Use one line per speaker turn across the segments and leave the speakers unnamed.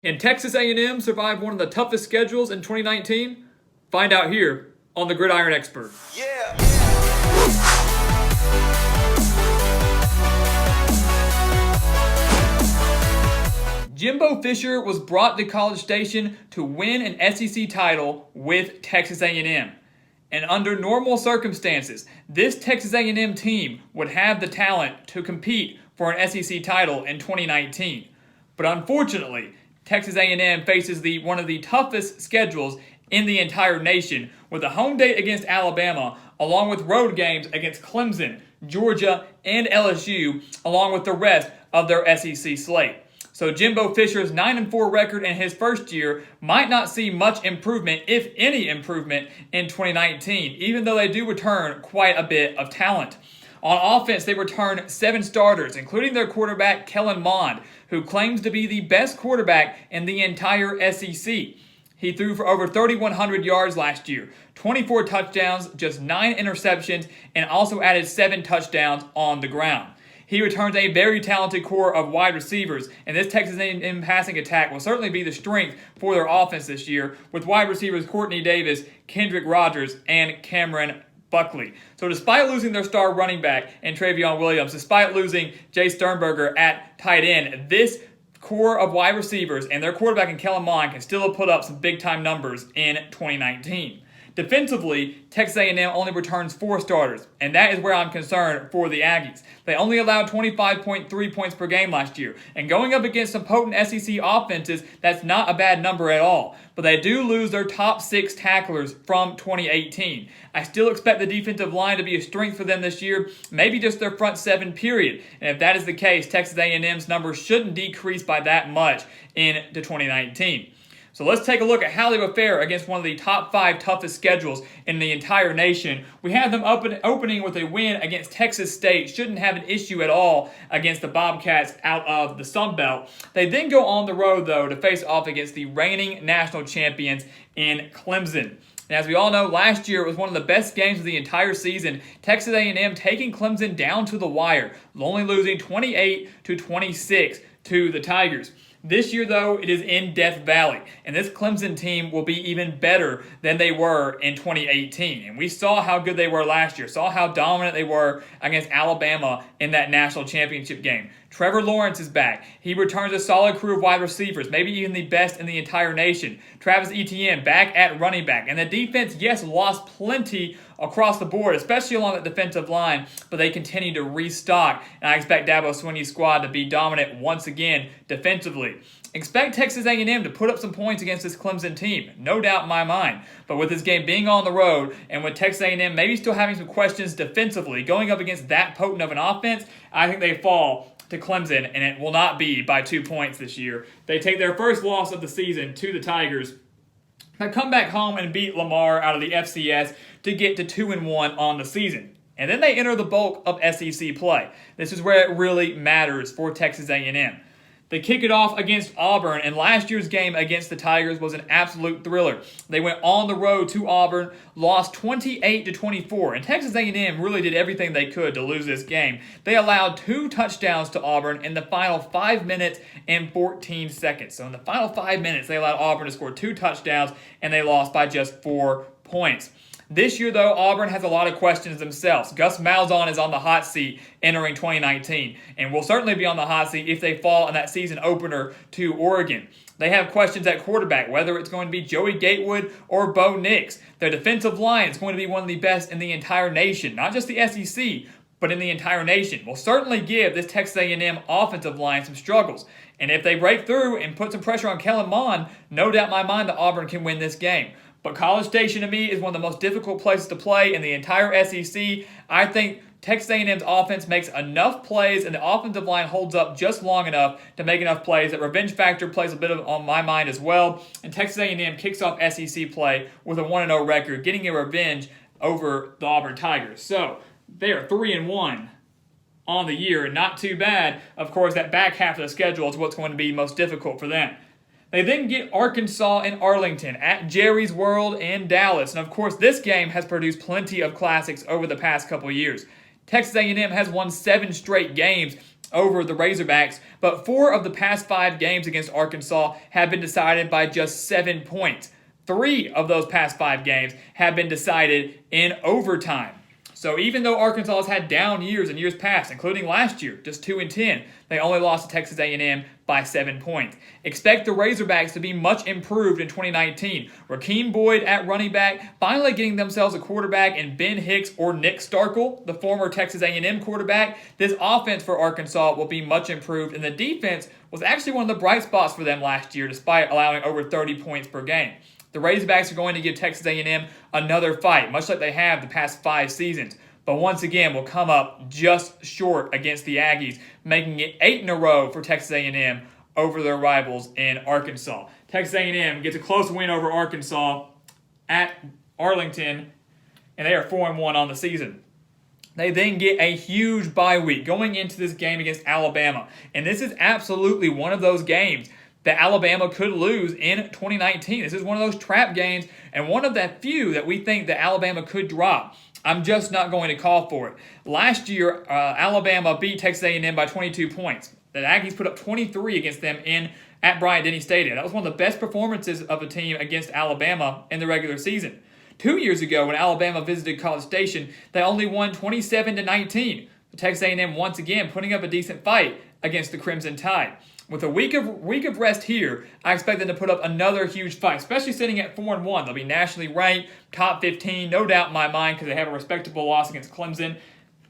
Can Texas A&M survive one of the toughest schedules in 2019? Find out here on the Gridiron Expert.
Yeah.
Jimbo Fisher was brought to College Station to win an SEC title with Texas A&M. And under normal circumstances, this Texas A&M team would have the talent to compete for an SEC title in 2019. But unfortunately, Texas A&M faces one of the toughest schedules in the entire nation, with a home date against Alabama, along with road games against Clemson, Georgia, and LSU, along with the rest of their SEC slate. So Jimbo Fisher's 9-4 record in his first year might not see much improvement, if any improvement, in 2019, even though they do return quite a bit of talent. On offense, they return 7 starters, including their quarterback Kellen Mond, who claims to be the best quarterback in the entire SEC. He threw for over 3,100 yards last year, 24 touchdowns, just 9 interceptions, and also added 7 touchdowns on the ground. He returns a very talented core of wide receivers, and this Texas A&M passing attack will certainly be the strength for their offense this year, with wide receivers Courtney Davis, Kendrick Rogers, and Cameron Buckley. So despite losing their star running back and Travion Williams, despite losing Jay Sternberger at tight end, this core of wide receivers and their quarterback in Kellen Mond can still put up some big-time numbers in 2019. Defensively, Texas A&M only returns 4 starters, and that is where I'm concerned for the Aggies. They only allowed 25.3 points per game last year, and going up against some potent SEC offenses, that's not a bad number at all. But they do lose their top 6 tacklers from 2018. I still expect the defensive line to be a strength for them this year, maybe just their front 7 period. And if that is the case, Texas A&M's numbers shouldn't decrease by that much into 2019. So let's take a look at how they would fare against one of the top 5 toughest schedules in the entire nation. We have them opening with a win against Texas State. Shouldn't have an issue at all against the Bobcats out of the Sun Belt. They then go on the road, though, to face off against the reigning national champions in Clemson. And as we all know, last year it was one of the best games of the entire season. Texas A&M taking Clemson down to the wire, only losing 28-26 to the Tigers. This year, though, it is in Death Valley, and this Clemson team will be even better than they were in 2018. And we saw how good they were last year, saw how dominant they were against Alabama in that national championship game. Trevor Lawrence is back. He returns a solid crew of wide receivers, maybe even the best in the entire nation. Travis Etienne back at running back. And the defense, yes, lost plenty across the board, especially along the defensive line, but they continue to restock. And I expect Dabo Swinney's squad to be dominant once again defensively. Expect Texas A&M to put up some points against this Clemson team, no doubt in my mind. But with this game being on the road, and with Texas A&M maybe still having some questions defensively, going up against that potent of an offense, I think they fall to Clemson, and it will not be by 2 points this year. They take their first loss of the season to the Tigers. They come back home and beat Lamar out of the FCS to get to 2-1 on the season. And then they enter the bulk of SEC play. This is where it really matters for Texas A&M. They kick it off against Auburn, and last year's game against the Tigers was an absolute thriller. They went on the road to Auburn, lost 28-24, and Texas A&M really did everything they could to lose this game. They allowed 2 touchdowns to Auburn in the final 5 minutes and 14 seconds. So in the final 5 minutes, they allowed Auburn to score 2 touchdowns, and they lost by just 4 points. This year, though, Auburn has a lot of questions themselves. Gus Malzahn is on the hot seat entering 2019, and will certainly be on the hot seat if they fall in that season opener to Oregon. They have questions at quarterback, whether it's going to be Joey Gatewood or Bo Nix. Their defensive line is going to be one of the best in the entire nation, not just the SEC, but in the entire nation. Will certainly give this Texas A&M offensive line some struggles. And if they break through and put some pressure on Kellen Mond, no doubt in my mind that Auburn can win this game. But College Station, to me, is one of the most difficult places to play in the entire SEC. I think Texas A&M's offense makes enough plays, and the offensive line holds up just long enough to make enough plays. That revenge factor plays a bit on my mind as well. And Texas A&M kicks off SEC play with a 1-0 record, getting a revenge over the Auburn Tigers. So they are 3-1 on the year, and not too bad. Of course, that back half of the schedule is what's going to be most difficult for them. They then get Arkansas and Arlington at Jerry's World and Dallas. And of course, this game has produced plenty of classics over the past couple years. Texas A&M has won 7 straight games over the Razorbacks, but 4 of the past 5 games against Arkansas have been decided by just 7 points. 3 of those past 5 games have been decided in overtime. So even though Arkansas has had down years in years past, including last year, just 2-10, they only lost to Texas A&M by 7 points. Expect the Razorbacks to be much improved in 2019. Rakeem Boyd at running back, finally getting themselves a quarterback in Ben Hicks or Nick Starkel, the former Texas A&M quarterback. This offense for Arkansas will be much improved, and the defense was actually one of the bright spots for them last year, despite allowing over 30 points per game. The Razorbacks are going to give Texas A&M another fight, much like they have the past 5 seasons. But once again, will come up just short against the Aggies, making it 8 in a row for Texas A&M over their rivals in Arkansas. Texas A&M gets a close win over Arkansas at Arlington, and they are 4-1 on the season. They then get a huge bye week going into this game against Alabama. And this is absolutely one of those games that Alabama could lose in 2019. This is one of those trap games and one of the few that we think that Alabama could drop. I'm just not going to call for it. Last year, Alabama beat Texas A&M by 22 points. The Aggies put up 23 against them at Bryant-Denny Stadium. That was one of the best performances of a team against Alabama in the regular season. 2 years ago, when Alabama visited College Station, they only won 27-19. Texas A&M once again putting up a decent fight against the Crimson Tide. With a week of rest here, I expect them to put up another huge fight, especially sitting at 4-1. They'll be nationally ranked, top 15, no doubt in my mind, because they have a respectable loss against Clemson.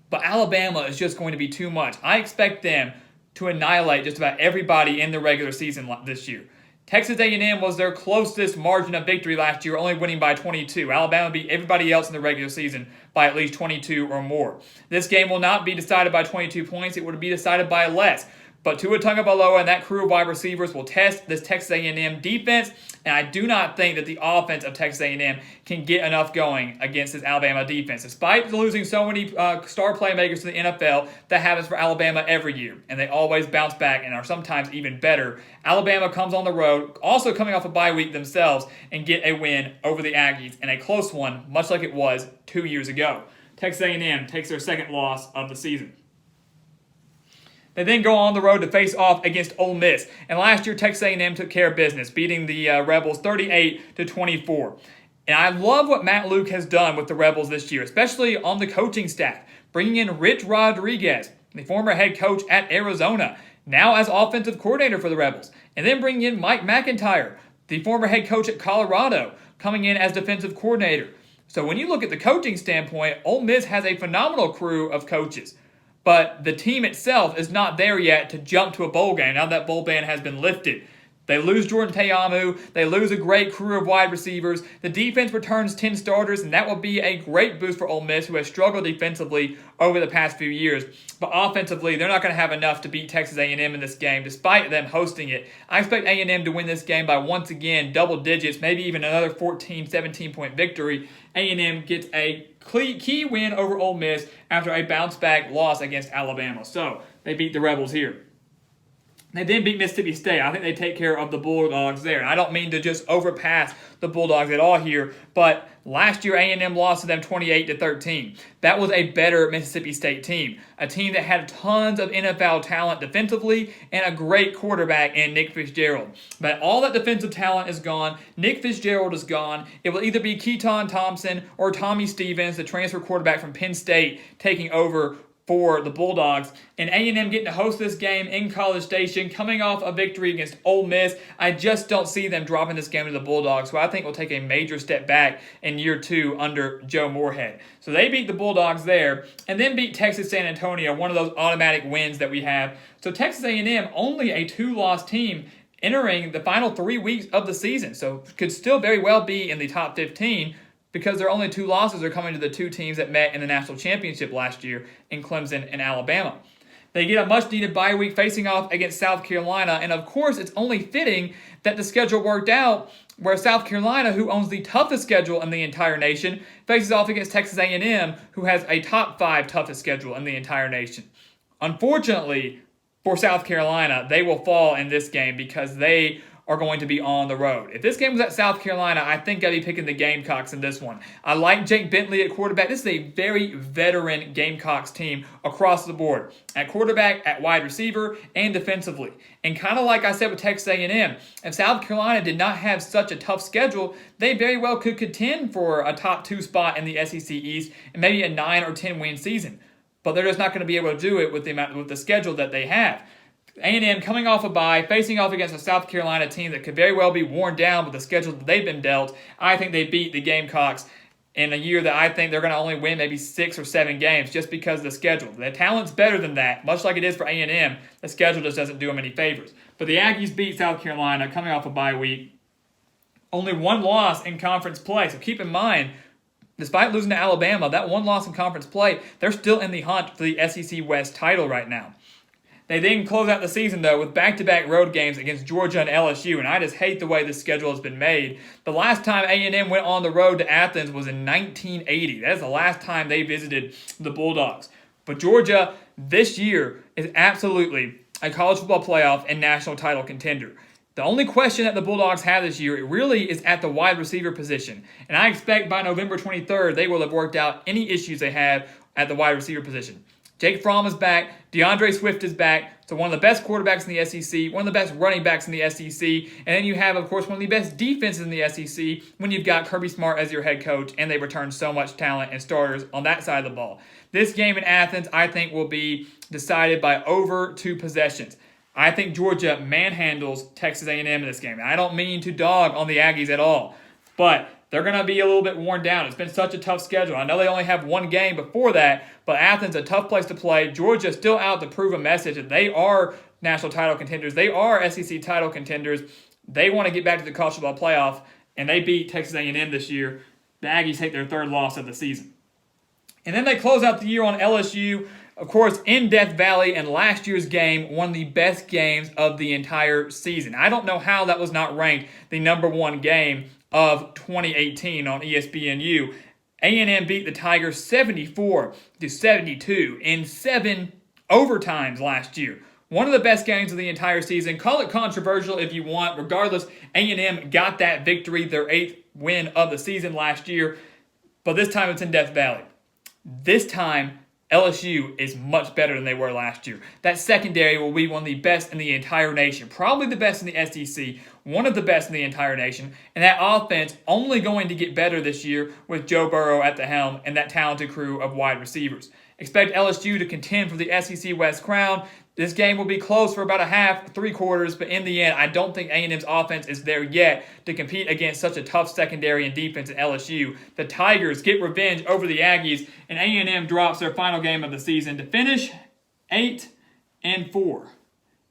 But Alabama is just going to be too much. I expect them to annihilate just about everybody in the regular season this year. Texas A&M was their closest margin of victory last year, only winning by 22. Alabama beat everybody else in the regular season by at least 22 or more. This game will not be decided by 22 points. It would be decided by less. But Tua Tagovailoa and that crew of wide receivers will test this Texas A&M defense, and I do not think that the offense of Texas A&M can get enough going against this Alabama defense. Despite losing so many star playmakers to the NFL, that happens for Alabama every year, and they always bounce back and are sometimes even better. Alabama comes on the road, also coming off a bye week themselves, and get a win over the Aggies, and a close one, much like it was 2 years ago. Texas A&M takes their second loss of the season. They then go on the road to face off against Ole Miss. And last year, Texas A&M took care of business, beating the Rebels 38-24. And I love what Matt Luke has done with the Rebels this year, especially on the coaching staff, bringing in Rich Rodriguez, the former head coach at Arizona, now as offensive coordinator for the Rebels, and then bringing in Mike McIntyre, the former head coach at Colorado, coming in as defensive coordinator. So when you look at the coaching standpoint, Ole Miss has a phenomenal crew of coaches. But the team itself is not there yet to jump to a bowl game now that bowl ban has been lifted. They lose Jordan TAMU. They lose a great crew of wide receivers. The defense returns 10 starters, and that will be a great boost for Ole Miss, who has struggled defensively over the past few years. But offensively, they're not going to have enough to beat Texas A&M in this game, despite them hosting it. I expect A&M to win this game by, once again, double digits, maybe even another 14, 17-point victory. A&M gets a key win over Ole Miss after a bounce-back loss against Alabama. So, they beat the Rebels here. They then beat Mississippi State. I think they take care of the Bulldogs there. And I don't mean to just overpass the Bulldogs at all here, but last year A&M lost to them 28-13. That was a better Mississippi State team, a team that had tons of NFL talent defensively and a great quarterback in Nick Fitzgerald. But all that defensive talent is gone. Nick Fitzgerald is gone. It will either be Keaton Thompson or Tommy Stevens, the transfer quarterback from Penn State, taking over for the Bulldogs. And A&M getting to host this game in College Station, coming off a victory against Ole Miss. I just don't see them dropping this game to the Bulldogs, who I think will take a major step back in year 2 under Joe Moorhead. So they beat the Bulldogs there, and then beat Texas San Antonio, one of those automatic wins that we have. So Texas A&M, only a 2-loss team entering the final 3 weeks of the season, so could still very well be in the top 15, because their only 2 losses are coming to the 2 teams that met in the national championship last year in Clemson and Alabama. They get a much-needed bye week facing off against South Carolina, and of course it's only fitting that the schedule worked out where South Carolina, who owns the toughest schedule in the entire nation, faces off against Texas A&M, who has a top 5 toughest schedule in the entire nation. Unfortunately for South Carolina, they will fall in this game because they are going to be on the road. If this game was at South Carolina, I think I'd be picking the Gamecocks in this one. I like Jake Bentley at quarterback. This is a very veteran Gamecocks team across the board. At quarterback, at wide receiver, and defensively. And kind of like I said with Texas A&M, if South Carolina did not have such a tough schedule, they very well could contend for a top 2 spot in the SEC East and maybe a 9 or 10 win season. But they're just not going to be able to do it with the schedule that they have. A&M coming off a bye, facing off against a South Carolina team that could very well be worn down with the schedule that they've been dealt. I think they beat the Gamecocks in a year that I think they're going to only win maybe 6 or 7 games just because of the schedule. The talent's better than that, much like it is for A&M. The schedule just doesn't do them any favors. But the Aggies beat South Carolina coming off a bye week. Only 1 loss in conference play. So keep in mind, despite losing to Alabama, that 1 loss in conference play, they're still in the hunt for the SEC West title right now. They then close out the season, though, with back-to-back road games against Georgia and LSU, and I just hate the way this schedule has been made. The last time A&M went on the road to Athens was in 1980. That is the last time they visited the Bulldogs. But Georgia, this year, is absolutely a college football playoff and national title contender. The only question that the Bulldogs have this year, it really is at the wide receiver position. And I expect by November 23rd, they will have worked out any issues they have at the wide receiver position. Jake Fromm is back. DeAndre Swift is back. So one of the best quarterbacks in the SEC, one of the best running backs in the SEC, and then you have, of course, one of the best defenses in the SEC when you've got Kirby Smart as your head coach, and they return so much talent and starters on that side of the ball. This game in Athens, I think, will be decided by over 2 possessions. I think Georgia manhandles Texas A&M in this game. And I don't mean to dog on the Aggies at all, but they're going to be a little bit worn down. It's been such a tough schedule. I know they only have 1 game before that, but Athens a tough place to play. Georgia still out to prove a message that they are national title contenders. They are SEC title contenders. They want to get back to the college football playoff, and they beat Texas A&M this year. The Aggies take their 3rd loss of the season. And then they close out the year on LSU, of course, in Death Valley, and last year's game, one of the best games of the entire season. I don't know how that was not ranked the #1 game of 2018 on ESPNU. A&M beat the Tigers 74-72 in 7 overtimes last year. One of the best games of the entire season. Call it controversial if you want. Regardless, A&M got that victory, their 8th win of the season last year. But this time it's in Death Valley. This time, LSU is much better than they were last year. That secondary will be one of the best in the entire nation. Probably the best in the SEC, one of the best in the entire nation. And that offense only going to get better this year with Joe Burrow at the helm and that talented crew of wide receivers. Expect LSU to contend for the SEC West crown. This game will be close for about a half, 3 quarters, but in the end, I don't think A&M's offense is there yet to compete against such a tough secondary and defense at LSU. The Tigers get revenge over the Aggies, and A&M drops their final game of the season to finish 8-4.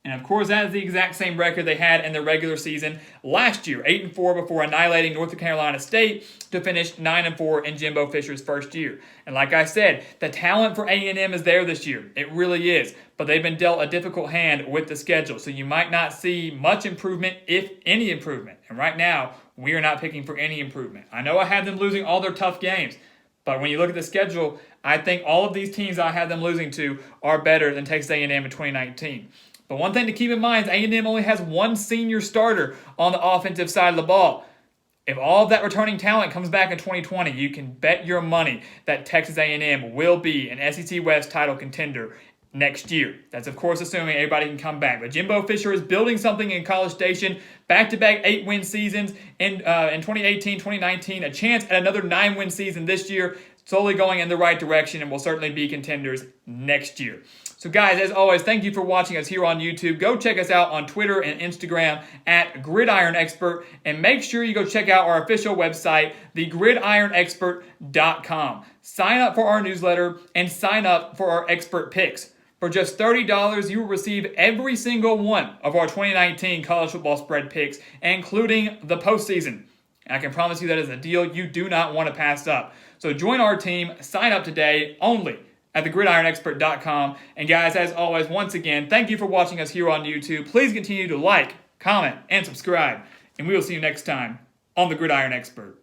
And of course, that is the exact same record they had in the regular season last year, 8-4 before annihilating North Carolina State to finish 9-4 in Jimbo Fisher's first year. And like I said, the talent for A&M is there this year. It really is. But they've been dealt a difficult hand with the schedule, so you might not see much improvement, if any improvement. And right now, we are not picking for any improvement. I know I had them losing all their tough games, but when you look at the schedule, I think all of these teams I had them losing to are better than Texas A&M in 2019. But one thing to keep in mind is A&M only has 1 senior starter on the offensive side of the ball. If all of that returning talent comes back in 2020, you can bet your money that Texas A&M will be an SEC West title contender next year. That's, of course, assuming everybody can come back. But Jimbo Fisher is building something in College Station. Back-to-back 8-win seasons in 2018, 2019. A chance at another 9-win season this year. Slowly going in the right direction, and will certainly be contenders next year. So guys, as always, thank you for watching us here on YouTube. Go check us out on Twitter and Instagram at Gridiron Expert, and make sure you go check out our official website, thegridironexpert.com. Sign up for our newsletter and sign up for our expert picks. For just $30, you will receive every single one of our 2019 college football spread picks, including the postseason. And I can promise you that is a deal you do not want to pass up. So join our team, sign up today only at thegridironexpert.com. And guys, as always, once again, thank you for watching us here on YouTube. Please continue to like, comment, and subscribe. And we will see you next time on The Gridiron Expert.